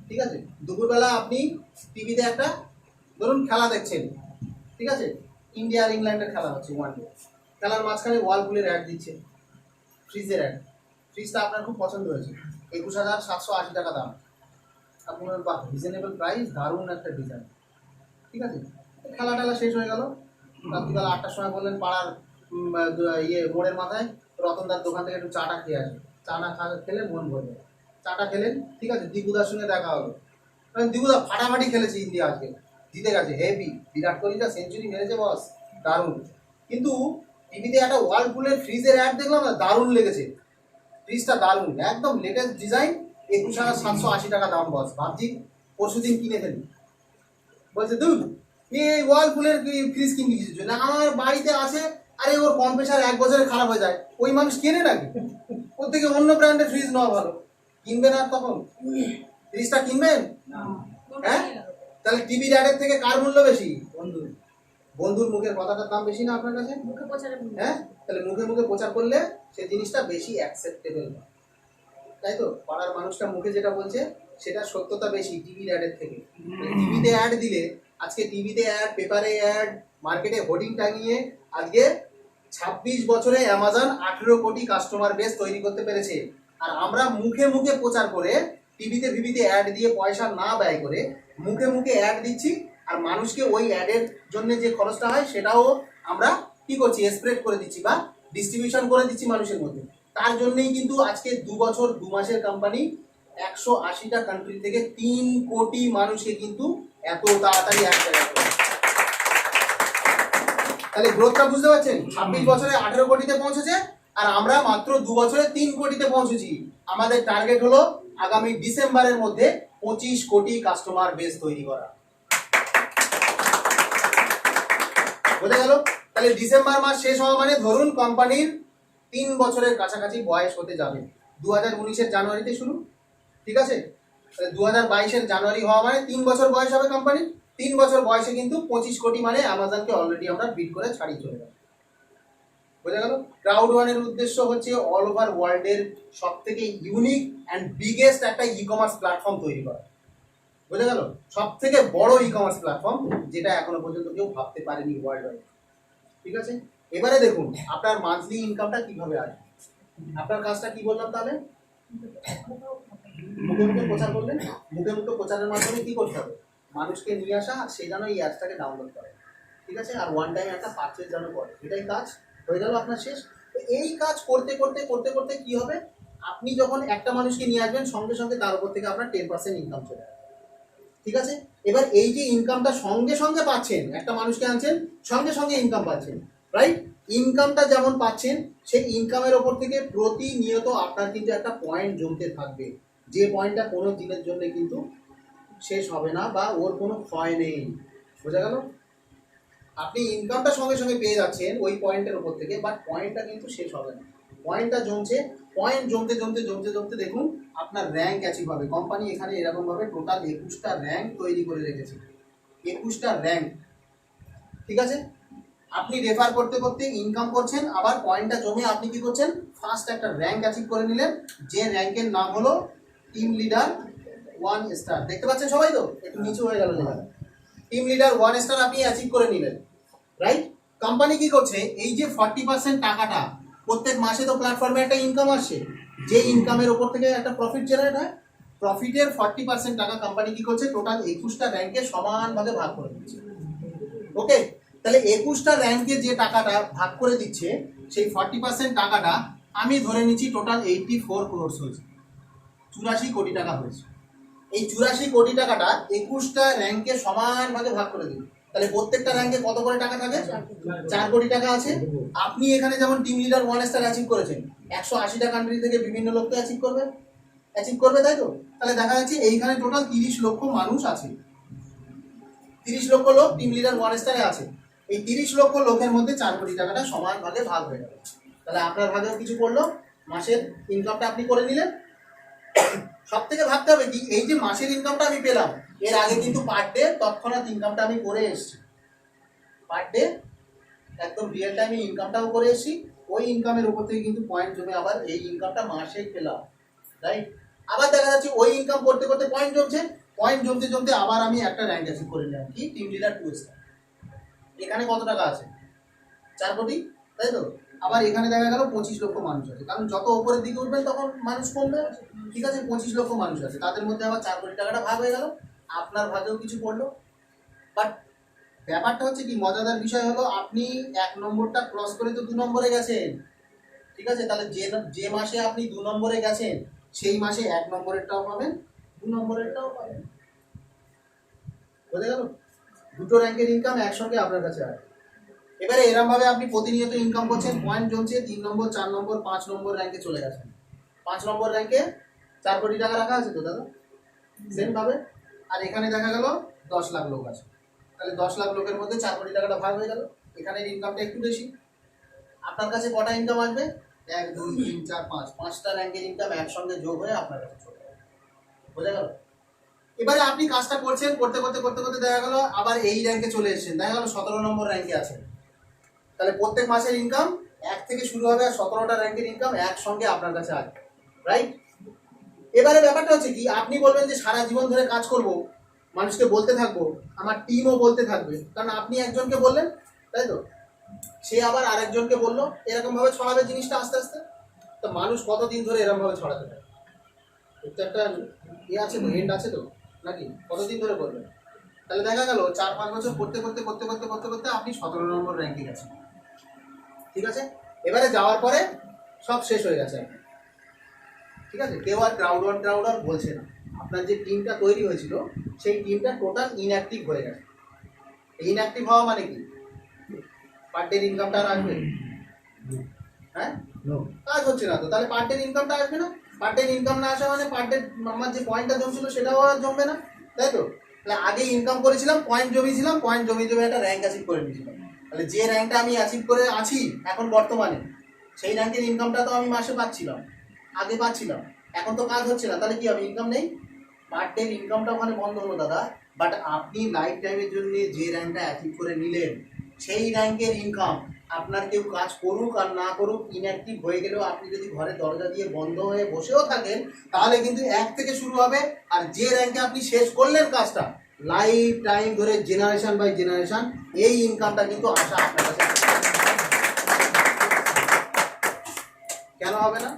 ঠিক আছে? দুপুরবেলা আপনি টিভিতে একটা, ধরুন খেলা দেখছেন, ঠিক আছে, ইন্ডিয়া আর ইংল্যান্ডের খেলা হচ্ছে, ওয়ান ডে, খেলার মাঝখানে ওয়ালপুলের অ্যাড দিচ্ছে, ফ্রিজের অ্যাড। ফ্রিজটা আপনার খুব পছন্দ হয়েছে, 21,780 টাকা দাম, আপনার বাহ রিজনেবল প্রাইস, দারুণ একটা ডিজাইন, ঠিক আছে? খেলা টেলা শেষ হয়ে গেল, রাত্রিবেলা 8টার সময় বললেন পাড়ার মোড়ের মাথায় রতনদার দোকান থেকে একটু চাটা খেয়ে আসবে। চা না খেলে মন ভরবে, চাটা খেলেন, ঠিক আছে, দীপুদার সঙ্গে দেখা হলো, কারণ দীপুদা ফাটাফাটি খেলেছে ইন্ডিয়া, আজকে জিতে গেছে, হেভি, বিরাট কোহলিটা সেঞ্চুরি মেরেছে বস, দারুণ। কিন্তু টিভিতে একটা ওয়ার্লপুলের ফ্রিজের অ্যাড দেখলাম না, দারুণ লেগেছে, ফ্রিজটা দারুণ, একদম লেটেস্ট ডিজাইন, 21,780 টাকা দাম বস। ভাবছি পরশুদিন কিনে ফেলি। বলছে দুধ এই ওয়ার্লপুলের ফ্রিজ কিনবি কিছুর জন্য, আমার বাড়িতে আছে, আরে ওর কম্প্রেসার 1 বছরে খারাপ হয়ে যায়, ওই মানুষ কেনে নাকি? ওর থেকে অন্য ব্র্যান্ডের ফ্রিজ নেওয়া ভালো। কিনবেন আর তখন ফ্রিজটা কিনবেন? হ্যাঁ? তাহলে টিভির অ্যাডের থেকে কার মূল্য বেশি? বন্ধুর মুখের কথাটার দাম বেশি না আপনার কাছে? মুখে প্রচারে হ্যাঁ, তাহলে মুখে মুখে প্রচার করলে সেই জিনিসটা বেশি অ্যাকসেপ্টেবল হয়, তাই তো? পাড়ার মানুষটা মুখে যেটা বলছে সেটা সত্যতা বেশি টিভির অ্যাডের থেকে। টিভিতে অ্যাড দিলে, আজকে টিভিতে অ্যাড, পেপারে অ্যাড, মার্কেটে হোর্ডিং টাঙিয়ে, আজকে 26 বছরে অ্যামাজন 18 কোটি কাস্টমার বেস তৈরি করতে পেরেছে। আর আমরা মুখে মুখে প্রচার করে, টিভিতে ভিভিতে অ্যাড দিয়ে পয়সা না ব্যয় করে মুখে মুখে অ্যাড দিচ্ছি, আর মানুষকে ওই অ্যাডের জন্য যে খরচটা হয় সেটাও আমরা কি করছি? স্প্রেড করে দিচ্ছি বা ডিস্ট্রিবিউশন করে দিচ্ছি মানুষের মধ্যে। তার জন্যই কিন্তু আজকে 2 বছর 2 মাসের কোম্পানি 180টা কান্ট্রি থেকে 3 কোটি মানুষকে কিন্তু এত তাড়াতাড়ি এক জায়গায় করে। তাহলে গ্রোথটা বুঝতে পারছেন? 26 বছরে 18 কোটিতে পৌঁছেছে, আর আমরা মাত্র 2 বছরে 3 কোটিতে পৌঁছেছি। আমাদের টার্গেট হলো আগামী ডিসেম্বরের মধ্যে 25 কোটি কাস্টমার বেস তৈরি করা। বোঝা গেল? তাহলে ডিসেম্বর মাস শেষ হওয়া মানে ধরুন কোম্পানির 3 বছরের কাছাকাছি বয়স হতে যাবে। 2019-এর জানুয়ারিতে শুরু, ঠিক আছে? তাহলে 2022-এর জানুয়ারি হওয়া মানে 3 বছর বয়স হবে কোম্পানি। 3 বছর বয়সে কিন্তু 25 কোটি মানে অ্যামাজনকে অলরেডি আমরা বিট করে ছাড়িয়ে চলে গেল। বোঝা গেল? ক্রাউড ওয়ানের উদ্দেশ্য হচ্ছে অল ওভার ওয়ার্ল্ডের সব থেকে ইউনিক অ্যান্ড বিগেস্ট একটা ই কমার্স প্ল্যাটফর্ম তৈরি করা। বোঝা গেল? সব থেকে বড় ই কমার্স প্ল্যাটফর্ম, যেটা এখনো পর্যন্ত কেউ ভাবতে পারেনি ওয়ার্ল্ড ওয়াইড, ঠিক আছে? এবারে দেখুন আপনার মান্থলি ইনকামটা কিভাবে আসবে। আপনার কাজটা কি বললাম তাহলে? মুখে মুখে প্রচার করলেন, মুখে মুখে প্রচারের মাধ্যমে কি করতে হবে? মানুষকে নিয়ে আসা, আর সে যেন এই অ্যাপসটাকে ডাউনলোড করে, ঠিক আছে? আর ওয়ান টাইম একটা পারচেজ যেন করে, এটাই কাজ হয়ে গেল আপনার শেষ। তো এই কাজ করতে করতে করতে করতে কি হবে? আপনি যখন একটা মানুষকে নিয়ে আসবেন, সঙ্গে সঙ্গে তার উপর থেকে আপনার 10% ইনকাম চলে আসবে, ঠিক আছে? এবার এই যে ইনকামটা সঙ্গে সঙ্গে পাচ্ছেন, একটা মানুষকে আনছেন, সঙ্গে সঙ্গে ইনকাম পাচ্ছেন, রাইট? ইনকামটা যেমন পাচ্ছেন, সেই ইনকামের ওপর থেকে প্রতিনিয়ত আপনার কিন্তু একটা পয়েন্ট জমতে থাকবে, যে পয়েন্টটা কোনো দিনের জন্য কিন্তু শেষ হবে না, বা ওর কোনো ক্ষয় নেই। বোঝা গেল? আপনি ইনকামটা সঙ্গে সঙ্গে পেয়ে যাচ্ছেন ওই পয়েন্টের ওপর থেকে, বাট পয়েন্টটা কিন্তু শেষ হবে না, পয়েন্টটা জমছে। পয়েন্ট জমতে জমতে জমতে জমতে দেখুন আপনার র্যাঙ্ক অ্যাচিভ হবে। কোম্পানি এখানে এরকমভাবে টোটাল 21টা র্যাঙ্ক তৈরি করে রেখেছে, 21টা র্যাঙ্ক, ঠিক আছে, আপনি রেফার করতে করতে ইনকাম করছেন, আবার পয়েন্টটা জমে আপনি কি করছেন, ফার্স্ট একটা র্যাঙ্ক অ্যাচিভ করে নিলেন, যে র্যাঙ্কের নাম হলো টিম লিডার 1 স্টার। দেখতে পাচ্ছেন সবাই তো, একটু নিচু হয়ে গেল লেখা, টিম লিডার 1 স্টার আপনি অ্যাচিভ করে নিলেন, রাইট। কোম্পানি কি করছে, এই যে 40% টাকাটা প্রত্যেক মাসে তো প্ল্যাটফর্মে একটা ইনকাম আসছে, যে ইনকামের উপর থেকে একটা প্রফিট জেনারেট হয়, প্রফিটের 40% টাকা কোম্পানি কি করছে, টোটাল 21টা র্যাঙ্কে সমানভাবে ভাগ করে দিচ্ছে। ওকে, তাহলে 21টা র্যাঙ্কে যে টাকাটা ভাগ করে দিচ্ছে, সেই 40% টাকাটা আমি ধরে নিচ্ছি টোটাল 84 crores হয়েছে, 84 কোটি টাকা হয়েছে। এই 84 কোটি টাকাটা 21টা র্যাঙ্কে সমানভাবে ভাগ করে দিন, তাহলে প্রত্যেকটা র্যাঙ্কে কত করে টাকা থাকে, 4 কোটি টাকা আছে। আপনি এখানে যেমন টিম লিডার 1 স্টার অ্যাচিভ করেছেন, 180টা কান্ট্রি থেকে বিভিন্ন লোক তো অ্যাচিভ করবে, তাই তো। তাহলে দেখা যাচ্ছে এইখানে টোটাল 30 লক্ষ মানুষ আছে, 30 লক্ষ লোক টিম লিডার 1 স্টারে আছে। এই 30 লক্ষ লোকের মধ্যে 4 কোটি টাকাটা সমান ভাগে ভাগ হয়ে গেল। তাহলে আপনার ভাগেও কিছু পড়লো, মাসের ইনকামটা আপনি করে নিলেন। সব থেকে ভাবতে হবে কি, এই যে মাসের ইনকামটা আমি পেলাম, এর আগে কিন্তু পার ডে তৎক্ষণাৎ ইনকামটা আমি করে এসেছি, পার ডে একদম রিয়েল টাইমে ইনকামটাও করে এসেছি, ওই ইনকামের উপর থেকে কিন্তু পয়েন্ট জমে আবার এই ইনকামটা মাসে পেলাম, রাইট। আবার দেখা যাচ্ছে ওই ইনকাম করতে করতে পয়েন্ট জমছে, পয়েন্ট জমতে জমতে আবার আমি একটা র্যাঙ্ক অ্যাচিভ করে নিলাম, কি টিম লিডার 2 স্টার। এখানে কত টাকা আছে, 4 কোটি, তাই তো। আবার এখানে দেখা গেল 25 লক্ষ মানুষ আছে, কারণ যত উপরের দিকে উঠবেন তখন মানুষ কমবে, ঠিক আছে। 25 লক্ষ মানুষ আছে, তাদের মধ্যে আবার 4 কোটি টাকাটা ভাগ হয়ে গেল, আপনার ভাগেও কিছু পড়লো। বাট ব্যাপারটা হচ্ছে কি, মজাদার বিষয় হলো, আপনি 1 নম্বরটা ক্রস করে তো 2 নম্বরে গেছেন, ঠিক আছে। তাহলে যে মাসে আপনি 2 নম্বরে গেছেন, সেই মাসে 1 নম্বরেরটাও পাবেন, 2 নম্বরেরটাও পাবেন, বুঝে গেল। দুটো র্যাঙ্কের ইনকাম একসঙ্গে আপনার কাছে আসবে। এবারে এরকম ভাবে আপনি প্রতিনিয়ত ইনকাম করছেন, পয়েন্ট জমছে, 3 নম্বর, 4 নম্বর, 5 নম্বর র্যাঙ্কে চলে গেছেন। 5 নম্বর র্যাঙ্কে 4 কোটি টাকা রাখা আছে তো দাদা, সেম ভাবে। আর এখানে দেখা গেল 10 লাখ লোক আছে, তাহলে 10 লাখ লোকের মধ্যে 4 কোটি টাকাটা ভাগ হয়ে গেল। এখানের ইনকামটা একটু বেশি। আপনার কাছে কটা ইনকাম আসবে, 1 2 3 4 5, 5টা র্যাঙ্কের ইনকাম একসঙ্গে যোগ হয়ে আপনার কাছে চলে যাবে, বোঝা গেল। এবারে আপনি কাজটা করছেন, করতে করতে করতে করতে দেখা গেল আবার এই র্যাঙ্কে চলে এসেছেন, দেখা গেল 17 নম্বর র্যাঙ্কে আছেন। তাহলে প্রত্যেক মাসের ইনকাম 1 থেকে শুরু হবে, আর 17টা র্যাঙ্কের ইনকাম একসঙ্গে আপনার কাছে আসবে, রাইট। এবারে ব্যাপারটা হচ্ছে কি, আপনি বলবেন যে সারা জীবন ধরে কাজ করব, মানুষকে বলতে থাকবো, আমার টিমও বলতে থাকবে, কারণ আপনি একজনকে বললেন, তাই তো, সে আবার আরেকজনকে বললো, এরকম ভাবে ছড়াবে জিনিসটা আস্তে আস্তে। তো মানুষ কতদিন ধরে এরকম ভাবে ছড়াতে পারে, একটা আছে তো, এন্ড আছে তো নাকি, কতদিন ধরে করবেন। তাহলে দেখা গেল 4-5 বছর করতে করতে করতে করতে করতে করতে আপনি 17 নম্বর র্যাঙ্কে গেছেন, ঠিক আছে। এবারে যাওয়ার পরে সব শেষ হয়ে গেছে, ঠিক আছে। কেউ আর ক্রাউড ওয়ান বলছে না, আপনার যে টিমটা তৈরি হয়েছিল সেই টিমটা টোটাল ইনঅ্যাক্টিভ হয়ে গেছে। ইনঅ্যাক্টিভ হওয়া মানে কি, পার ডে ইনকামটা আর আসবে, হ্যাঁ, কাজ হচ্ছে না তো, তাহলে পার ডে ইনকামটা আসবে না। পার ডে ইনকাম না আসা মানে পার ডে আমার যে পয়েন্টটা জমছিল সেটাও আর জমবে না, তাই তো। তাহলে আগে ইনকাম করেছিলাম, পয়েন্ট জমিয়েছিলাম, পয়েন্ট জমিয়ে একটা র্যাঙ্ক অ্যাচিভ করে নিয়েছিলাম, তাহলে যে র্যাঙ্কটা আমি অ্যাচিভ করে আছি এখন বর্তমানে, সেই র্যাঙ্কের ইনকামটা তো আমি মাসে পাচ্ছিলাম, আগে পাচ্ছিলাম, এখন তো কাজ হচ্ছে না, তাহলে কি হবে, ইনকাম নেই, পার ডে ইনকামটা ওখানে বন্ধ হলো দাদা। বাট আপনি লাইফ টাইমের জন্য যে র্যাঙ্কটা অ্যাচিভ করে নিলেন, সেই র্যাঙ্কের ইনকাম আপনার কেউ কাজ করুক আর না করুক, ইনঅ্যাক্টিভ হয়ে গেলেও আপনি যদি ঘরে দরজা দিয়ে বন্ধ হয়ে বসেও থাকেন, তাহলে কিন্তু 1 থেকে শুরু হবে, আর যে র্যাঙ্কে আপনি শেষ করলেন কাজটা, লাইফ টাইম ধরে জেনারেশন বাই জেনারেশন এই ইনকামটা কিন্তু আসা আপনার কাছে। কেন হবে না,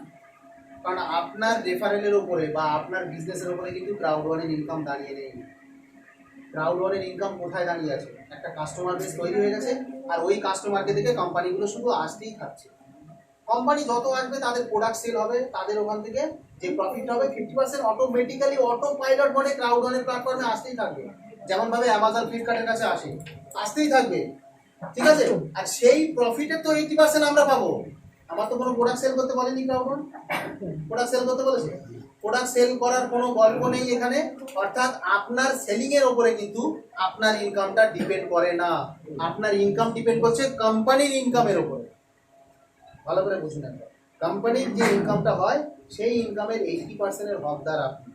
কারণ আপনার রেফারেলের উপরে বা আপনার বিজনেসের উপরে কিন্তু ক্রাউড ওয়ানের ইনকাম দাঁড়িয়ে নেই। ক্রাউড ওয়ানের ইনকাম কোথায় দাঁড়িয়ে আছে, একটা কাস্টমার বেস তৈরি হয়ে গেছে, আর ওই কাস্টমারকে দেখে কোম্পানিগুলো শুধু আসতেই থাকছে। কোম্পানি যত আসবে তাদের প্রোডাক্ট সেল হবে, তাদের ওখান থেকে যে প্রফিট হবে 50% অটোমেটিক্যালি অটো পাইলট মোডে ক্রাউড ওয়ানের প্ল্যাটফর্মে আসতেই থাকবে, যেমনভাবে অ্যামাজন ফ্লিপকার্টের কাছে আসতেই থাকবে, ঠিক আছে। আর সেই প্রফিটের তো 80% আমরা পাবো। আমার তো কোনো প্রোডাক্ট সেল করতে বলেনি ক্রাউড ওয়ান, প্রোডাক্ট সেল করতে বলেছে, প্রোডাক্ট সেল করার কোনো গল্প নেই এখানে। অর্থাৎ আপনার সেলিং এর উপরে কিন্তু আপনার ইনকামটা ডিপেন্ড করে না, আপনার ইনকাম ডিপেন্ড করছে কোম্পানির ইনকামের উপরে। ভালো করে বুঝুন, একবার কোম্পানির যে ইনকামটা হয় সেই ইনকামের 80%-এর হকদার আপনি,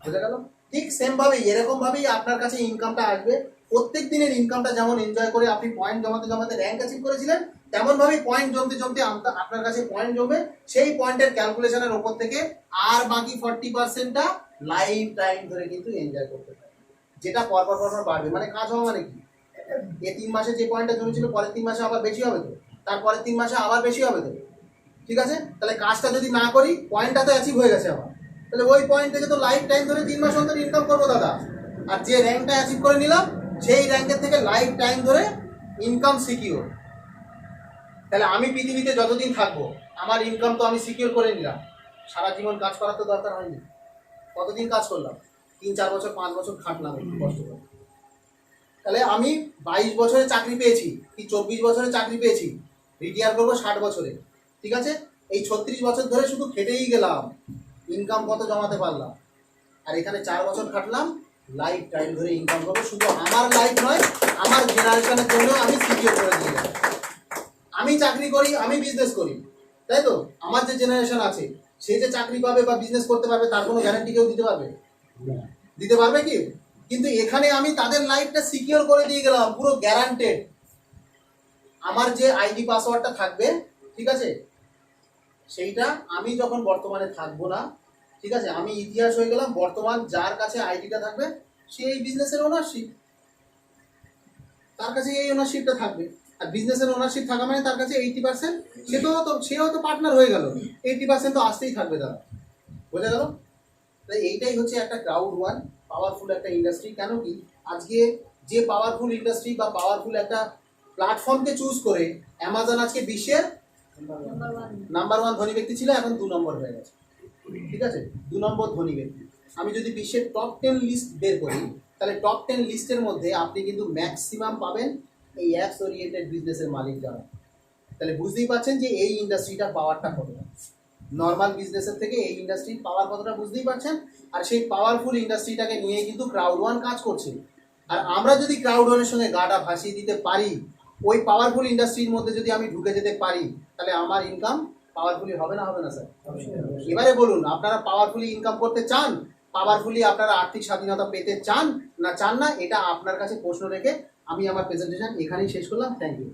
বুঝে গেল। ঠিক সেম ভাবেই এরকম ভাবেই আপনার কাছে ইনকামটা আসবে, প্রত্যেক দিনের ইনকামটা যেমন এনজয় করে আপনি পয়েন্ট জমাতে জমাতে র্যাঙ্ক অ্যাচিভ করেছিলেন, তেমনভাবেই পয়েন্ট জমতে জমতে আপনার কাছে পয়েন্ট জমবে, সেই পয়েন্টের ক্যালকুলেশনের ওপর থেকে আর বাকি 40%টা লাইফ টাইম ধরে কিন্তু এনজয় করতে পারে, যেটা পরপর বাড়বে। মানে কাজ হওয়া মানে কি, এই 3 মাসে যে পয়েন্টটা জমেছিল পরের 3 মাসে আবার বেশি হবে তো, তারপরের 3 মাসে আবার বেশি হবে তো, ঠিক আছে? তাহলে কাজটা যদি না করি, পয়েন্টটা তো অ্যাচিভ হয়ে গেছে আমার, তাহলে ওই পয়েন্ট থেকে তো লাইফ টাইম ধরে 3 মাস অন্তর ইনকাম করবো দাদা। আর যে র্যাঙ্কটা অ্যাচিভ করে নিলাম সেই র্যাঙ্কের থেকে লাইফ টাইম ধরে ইনকাম সিকিউর। তাহলে আমি পৃথিবীতে যতদিন থাকবো আমার ইনকাম তো আমি সিকিউর করে নিলাম, সারা জীবন কাজ করার তো দরকার হয়নি। কতদিন কাজ করলাম? 3-4 বছর 5 বছর খাটলাম একটু কষ্ট করে। তাহলে আমি 22 বছরে চাকরি পেয়েছি কি 24 বছরে চাকরি পেয়েছি, রিটায়ার করবো 60 বছরে, ঠিক আছে? এই 36 বছর ধরে শুধু খেটেই গেলাম, ইনকাম কত জমাতে পারলাম। আর এখানে 4 বছর খাটলাম, লাইফ টাইম ধরে ইনকাম করবো। শুধু আমার লাইফ নয়, আমার জেনারেশনের জন্য আমি সিকিউর করে দিয়ে গেলাম। আমি চাকরি করি, আমি বিজনেস করি, তাই তো? আমার যে জেনারেশন আছে সে যে চাকরি পাবে বা বিজনেস করতে পারবে তার কোনো গ্যারান্টি কেউ দিতে পারবে? দিতে পারবে কি? কিন্তু এখানে আমি তাদের লাইফটা সিকিউর করে দিয়ে গেলাম, পুরো গ্যারান্টেড। আমার যে আইডি পাসওয়ার্ডটা থাকবে, ঠিক আছে, সেইটা আমি যখন বর্তমানে থাকবো না, ঠিক আছে, আমি ইতিহাস হয়ে গেলাম, বর্তমান যার কাছে আইডিটা থাকবে সেই বিজনেসের ওনারশিপ, তার কাছে এই ওনারশিপটা থাকবে। আর বিজনেসের ওনারশিপ থাকা মানে তার কাছে 80%, সেও তো পার্টনার হয়ে গেল, 80% তো আসতেই থাকবে দাদা। বোঝা গেল? তাই এইটাই হচ্ছে একটা ক্রাউড ওয়ান পাওয়ারফুল একটা ইন্ডাস্ট্রি। কেন কি আজকে যে পাওয়ারফুল ইন্ডাস্ট্রি বা পাওয়ারফুল একটা প্ল্যাটফর্মকে চুজ করে অ্যামাজন আজকে বিশ্বের নাম্বার 1 ধনী ব্যক্তি ছিল, এখন 2 নম্বর হয়ে গেছে, ঠিক আছে? 2 নম্বর ধনী ব্যক্তি। আমি যদি বিশ্বের টপ 10 লিস্ট বের করি, তাহলে টপ 10 লিস্টের মধ্যে আপনি কিন্তু ম্যাক্সিমাম পাবেন এই অ্যাপস ওরিয়েন্টেড বিজনেসের মালিক যারা। তাহলে বুঝতেই পারছেন যে এই ইন্ডাস্ট্রিটার পাওয়ারটা কতটা, নর্মাল বিজনেসের থেকে এই ইন্ডাস্ট্রির পাওয়ার কতটা বুঝতেই পারছেন। আর সেই পাওয়ারফুল ইন্ডাস্ট্রিটাকে নিয়ে কিন্তু ক্রাউড ওয়ান কাজ করছে। আর আমরা যদি ক্রাউড ওয়ানের সঙ্গে গাটা ভাসিয়ে দিতে পারি, ওই পাওয়ারফুল ইন্ডাস্ট্রির মধ্যে যদি আমি ঢুকে যেতে পারি, তাহলে আমার ইনকাম পাওয়ারফুলি হবে না? হবে না স্যার? এবারে বলুন, আপনারা পাওয়ারফুলি ইনকাম করতে চান, পাওয়ারফুলি আপনারা আর্থিক স্বাধীনতা পেতে চান না, চান না? এটা আপনার কাছে প্রশ্ন রেখে আমি আমার প্রেজেন্টেশন এখানেই শেষ করলাম। Thank you.